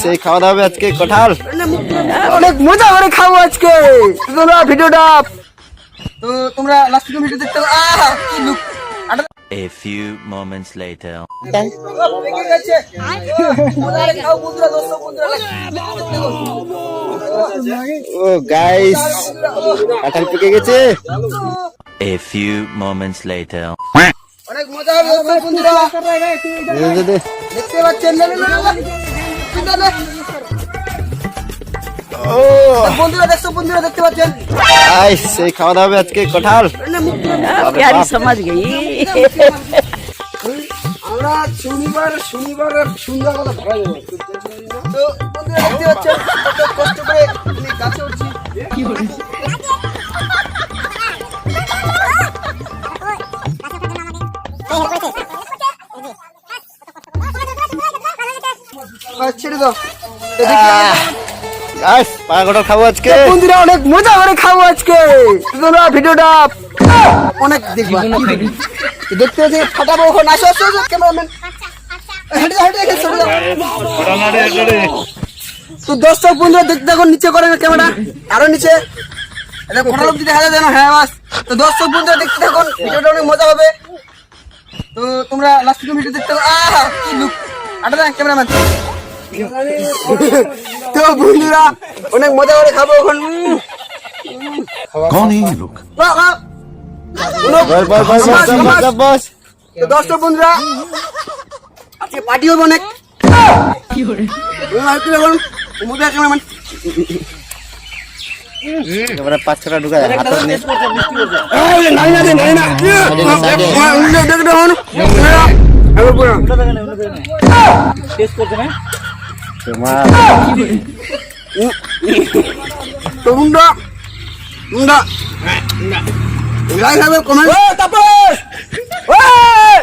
সেই খাওয়া দাওয়া হবে আজকে কাঁঠাল অনেক মজা করে খাবো আজকে। তোমরা ভিডিওটা তো তোমরা লাস্ট ভিডিও দেখতে কি look. A few moments later. Oh guys কাঁঠাল পেকে গেছে। A few moments later. অনেক মজা হবে বন্ধুরা, দেখতে পাচ্ছেন বন্ধুরা, দেখছো বন্ধুরা দেখতে পাচ্ছেন সেই খাওয়া দাওয়া হবে আজকে কাঁঠাল। प्यारी समझ गई। আমরা শনিবার সুন্দর কথা ভাড়া দেবো। তো বন্ধুরা দেখতে পাচ্ছেন কত কষ্ট করে আমি গাছে উঠছি। ছেড়ে দাও গাইস পাকা কাঁঠাল খাবো আজকে। বন্ধুরা, অনেক মজা করে খাবো আজকে। তোমরা ভিডিওটা অনেক দেখবা, দেখতে হচ্ছে ফাটাবো। এখন আসো আসো ক্যামেরাম্যান, হেঁটে যাও, হেঁটে যাও, তো দর্শক বন্ধুরা দেখতে এখন নিচে করেন ক্যামেরা, আরো নিচে এটা ফটো অব্দি দেখা যায় যেন। হ্যাঁ বাস, তো দর্শক বন্ধুরা দেখতে থাকুন, ভিডিওটা অনেক মজা হবে। তো তোমরা লাস্ট ভিডিও দেখতে কি লুক আটা দেন ক্যামেরাম্যান। তো বন্ধুরা অনেক মজা করে খাবো এখন। कौन है ये लोग? বস তো দর্শক বন্ধুরা আজকে পার্টি হবে অনেক। এবারে 5-6টা ঢুকা যায় হাত নিয়ে। তো বন্ধুরা কমেন্ট